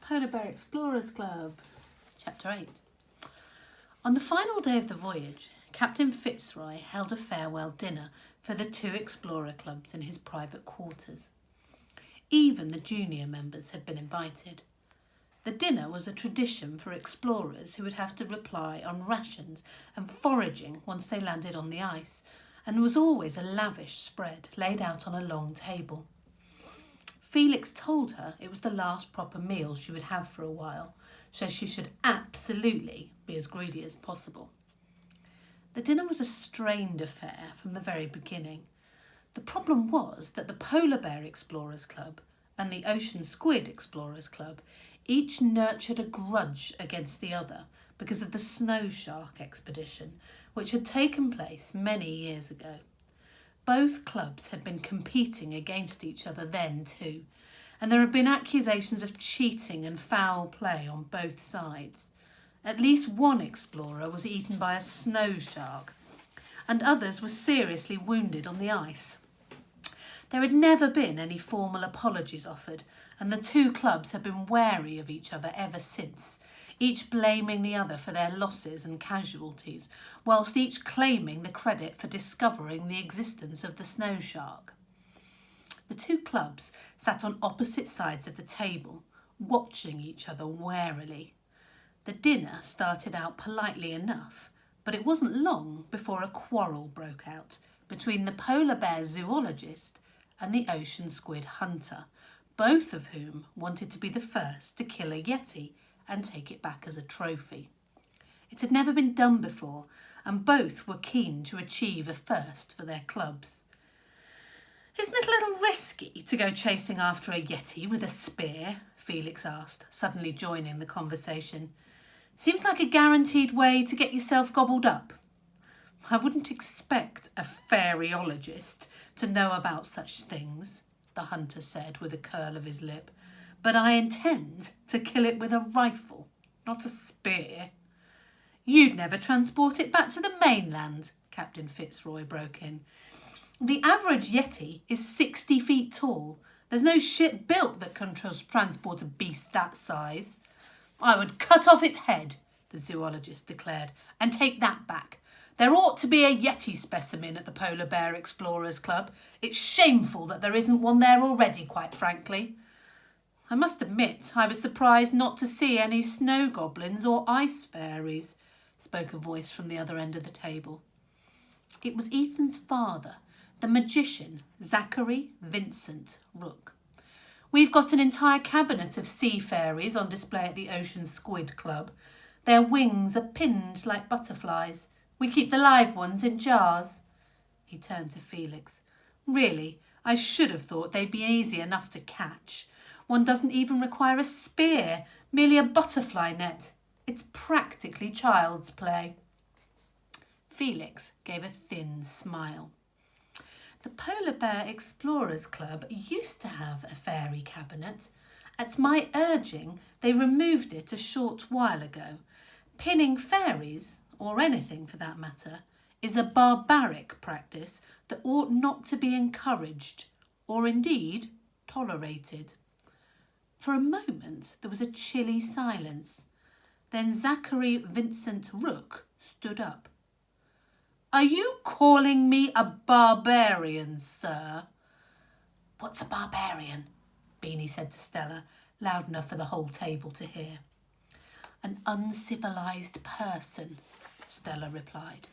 Polar Bear Explorers Club, Chapter 8. On the final day of the voyage, Captain Fitzroy held a farewell dinner for the 2 explorer clubs in his private quarters. Even the junior members had been invited. The dinner was a tradition for explorers who would have to rely on rations and foraging once they landed on the ice, and was always a lavish spread laid out on a long table. Felix told her it was the last proper meal she would have for a while, so she should absolutely be as greedy as possible. The dinner was a strained affair from the very beginning. The problem was that the Polar Bear Explorers Club and the Ocean Squid Explorers Club each nurtured a grudge against the other because of the snow shark expedition, which had taken place many years ago. Both clubs had been competing against each other then too, and there had been accusations of cheating and foul play on both sides. At least one explorer was eaten by a snow shark, and others were seriously wounded on the ice. There had never been any formal apologies offered, and the 2 clubs had been wary of each other ever since, each blaming the other for their losses and casualties, whilst each claiming the credit for discovering the existence of the snow shark. The 2 clubs sat on opposite sides of the table, watching each other warily. The dinner started out politely enough, but it wasn't long before a quarrel broke out between the polar bear zoologist and the ocean squid hunter, both of whom wanted to be the first to kill a yeti and take it back as a trophy. It had never been done before, and both were keen to achieve a first for their clubs. "Isn't it a little risky to go chasing after a yeti with a spear?" Felix asked, suddenly joining the conversation. "Seems like a guaranteed way to get yourself gobbled up." "I wouldn't expect a fairyologist to know about such things," the hunter said with a curl of his lip, "but I intend to kill it with a rifle, not a spear." "You'd never transport it back to the mainland," Captain Fitzroy broke in. "The average yeti is 60 feet tall. There's no ship built that can transport a beast that size." "I would cut off its head," the zoologist declared, "and take that back. There ought to be a yeti specimen at the Polar Bear Explorers Club. It's shameful that there isn't one there already, quite frankly." "I must admit I was surprised not to see any snow goblins or ice fairies," spoke a voice from the other end of the table. It was Ethan's father, the magician Zachary Vincent Rook. "We've got an entire cabinet of sea fairies on display at the Ocean Squid Club. Their wings are pinned like butterflies. We keep the live ones in jars." He turned to Felix. "Really, I should have thought they'd be easy enough to catch. One doesn't even require a spear, merely a butterfly net. It's practically child's play." Felix gave a thin smile. "The Polar Bear Explorers Club used to have a fairy cabinet. At my urging, they removed it a short while ago. Pinning fairies, or anything for that matter, is a barbaric practice that ought not to be encouraged, or indeed tolerated." For a moment there was a chilly silence. Then Zachary Vincent Rook stood up. "Are you calling me a barbarian, sir?" "What's a barbarian?" Beanie said to Stella, loud enough for the whole table to hear. "An uncivilised person," Stella replied.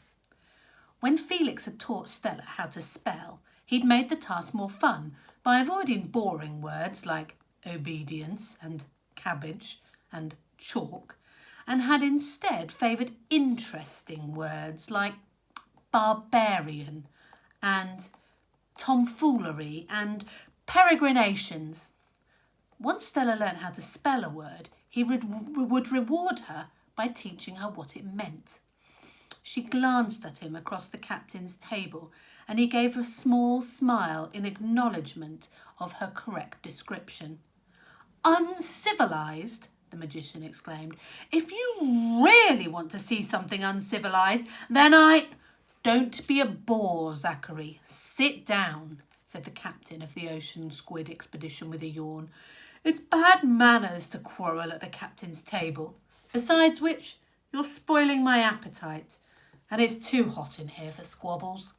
When Felix had taught Stella how to spell, he'd made the task more fun by avoiding boring words like obedience and cabbage and chalk, and had instead favoured interesting words like barbarian and tomfoolery and peregrinations. Once Stella learnt how to spell a word, he would reward her by teaching her what it meant. She glanced at him across the captain's table, and he gave a small smile in acknowledgement of her correct description. "Uncivilised?" the magician exclaimed. "If you really want to see something uncivilised, then "Don't be a bore, Zachary. Sit down," said the captain of the Ocean Squid expedition with a yawn. It's bad manners to quarrel at the captain's table. Besides which, you're spoiling my appetite, and it's too hot in here for squabbles."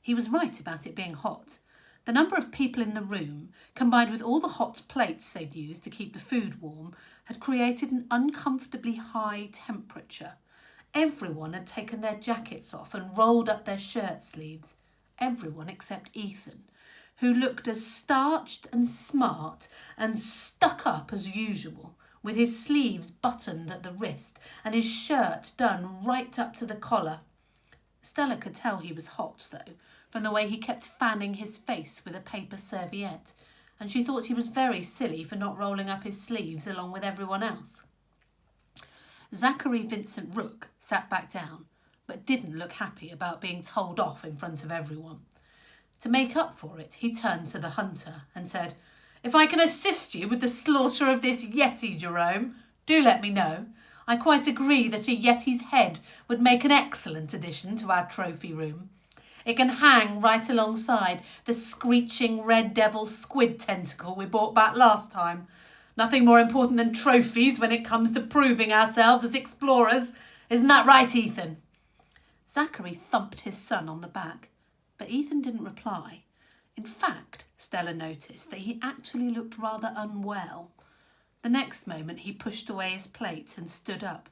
He was right about it being hot. The number of people in the room, combined with all the hot plates they'd used to keep the food warm, had created an uncomfortably high temperature. Everyone had taken their jackets off and rolled up their shirt sleeves. Everyone except Ethan, who looked as starched and smart and stuck up as usual, with his sleeves buttoned at the wrist and his shirt done right up to the collar. Stella could tell he was hot, though, from the way he kept fanning his face with a paper serviette, and she thought he was very silly for not rolling up his sleeves along with everyone else. Zachary Vincent Rook sat back down, but didn't look happy about being told off in front of everyone. To make up for it, he turned to the hunter and said, "If I can assist you with the slaughter of this yeti, Jerome, do let me know. I quite agree that a yeti's head would make an excellent addition to our trophy room. It can hang right alongside the screeching red devil squid tentacle we brought back last time. Nothing more important than trophies when it comes to proving ourselves as explorers. Isn't that right, Ethan?" Zachary thumped his son on the back, but Ethan didn't reply. In fact, Stella noticed that he actually looked rather unwell. The next moment he pushed away his plate and stood up.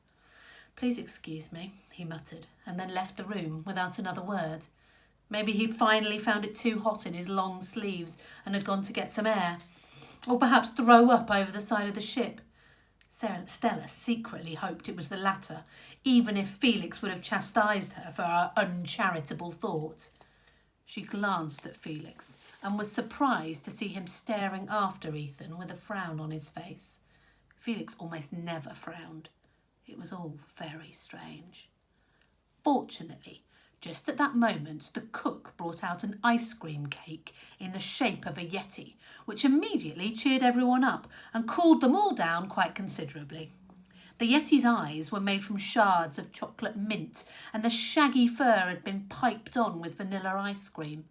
"Please excuse me," he muttered, and then left the room without another word. Maybe he'd finally found it too hot in his long sleeves and had gone to get some air, or perhaps throw up over the side of the ship. Stella secretly hoped it was the latter, even if Felix would have chastised her for her uncharitable thought. She glanced at Felix and was surprised to see him staring after Ethan with a frown on his face. Felix almost never frowned. It was all very strange. Fortunately, just at that moment, the cook brought out an ice cream cake in the shape of a yeti, which immediately cheered everyone up and cooled them all down quite considerably. The yeti's eyes were made from shards of chocolate mint, and the shaggy fur had been piped on with vanilla ice cream.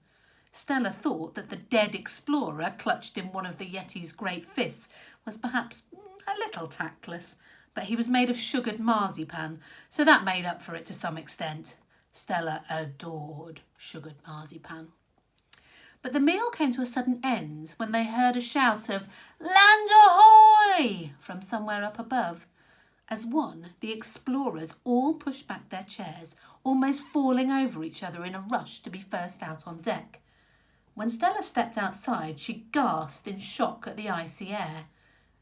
Stella thought that the dead explorer clutched in one of the yeti's great fists was perhaps a little tactless, but he was made of sugared marzipan, so that made up for it to some extent. Stella adored sugared marzipan. But the meal came to a sudden end when they heard a shout of "Land ahoy!" from somewhere up above. As one, the explorers all pushed back their chairs, almost falling over each other in a rush to be first out on deck. When Stella stepped outside, she gasped in shock at the icy air.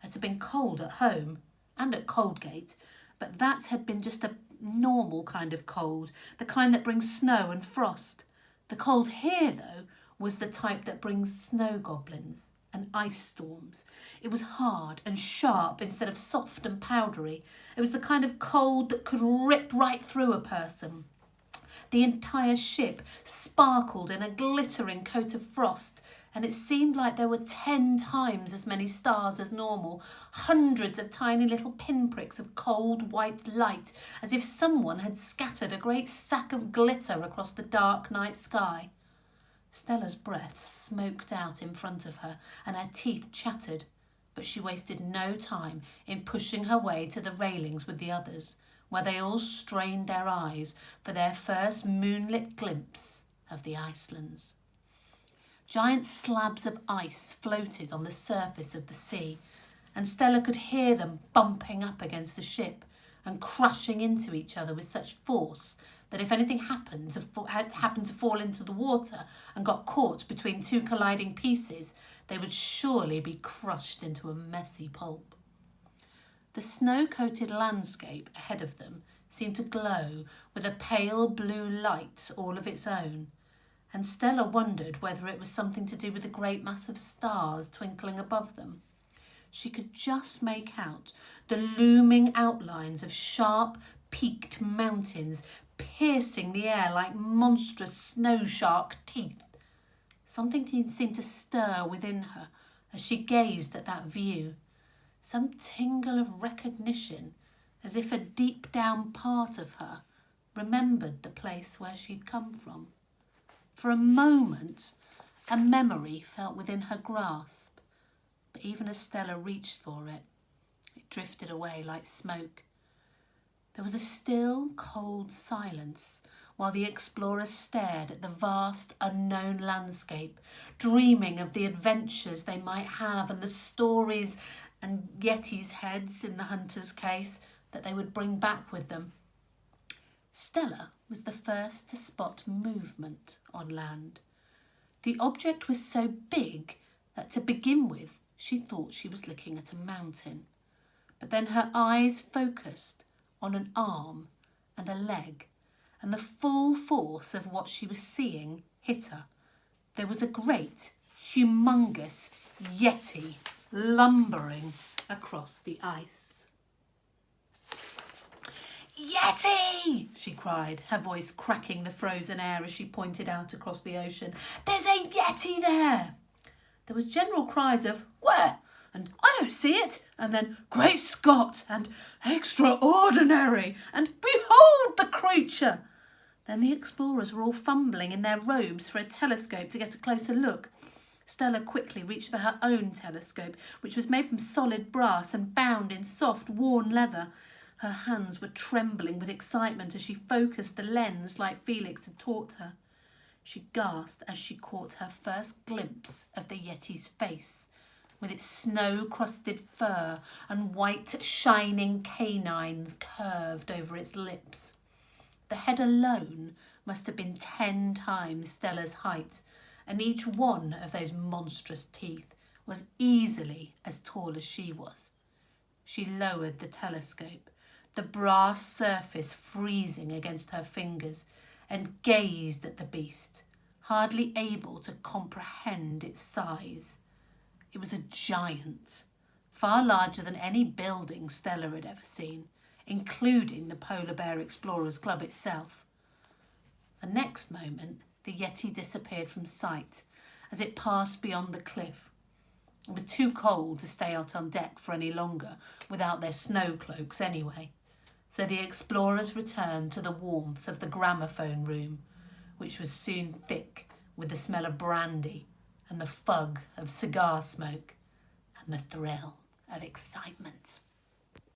It had been cold at home and at Coldgate, but that had been just a normal kind of cold, the kind that brings snow and frost. The cold here, though, was the type that brings snow goblins and ice storms. It was hard and sharp instead of soft and powdery. It was the kind of cold that could rip right through a person. The entire ship sparkled in a glittering coat of frost, and it seemed like there were 10 times as many stars as normal, hundreds of tiny little pinpricks of cold white light, as if someone had scattered a great sack of glitter across the dark night sky. Stella's breath smoked out in front of her, and her teeth chattered, but she wasted no time in pushing her way to the railings with the others, where they all strained their eyes for their first moonlit glimpse of the Icelands. Giant slabs of ice floated on the surface of the sea, and Stella could hear them bumping up against the ship and crushing into each other with such force that if anything happened to fall into the water and got caught between two colliding pieces, they would surely be crushed into a messy pulp. The snow-coated landscape ahead of them seemed to glow with a pale blue light all of its own, and Stella wondered whether it was something to do with the great mass of stars twinkling above them. She could just make out the looming outlines of sharp, peaked mountains piercing the air like monstrous snow shark teeth. Something seemed to stir within her as she gazed at that view. Some tingle of recognition, as if a deep down part of her remembered the place where she'd come from. For a moment, a memory felt within her grasp, but even as Stella reached for it, it drifted away like smoke. There was a still, cold silence while the explorers stared at the vast, unknown landscape, dreaming of the adventures they might have and the stories and Yeti's heads, in the hunter's case, that they would bring back with them. Stella was the first to spot movement on land. The object was so big that to begin with, she thought she was looking at a mountain. But then her eyes focused on an arm and a leg, and the full force of what she was seeing hit her. There was a great, humongous Yeti lumbering across the ice. "Yeti!" she cried, her voice cracking the frozen air as she pointed out across the ocean. "There's a Yeti there!" There was general cries of, "Where?" and "I don't see it," and then "Great Scott!" and "Extraordinary!" and "Behold the creature!" Then the explorers were all fumbling in their robes for a telescope to get a closer look. Stella quickly reached for her own telescope, which was made from solid brass and bound in soft, worn leather. Her hands were trembling with excitement as she focused the lens like Felix had taught her. She gasped as she caught her first glimpse of the Yeti's face, with its snow-crusted fur and white, shining canines curved over its lips. The head alone must have been 10 times Stella's height, and each one of those monstrous teeth was easily as tall as she was. She lowered the telescope, the brass surface freezing against her fingers, and gazed at the beast, hardly able to comprehend its size. It was a giant, far larger than any building Stella had ever seen, including the Polar Bear Explorers Club itself. The next moment, the Yeti disappeared from sight as it passed beyond the cliff. It was too cold to stay out on deck for any longer without their snow cloaks anyway. So the explorers returned to the warmth of the gramophone room, which was soon thick with the smell of brandy and the fug of cigar smoke and the thrill of excitement.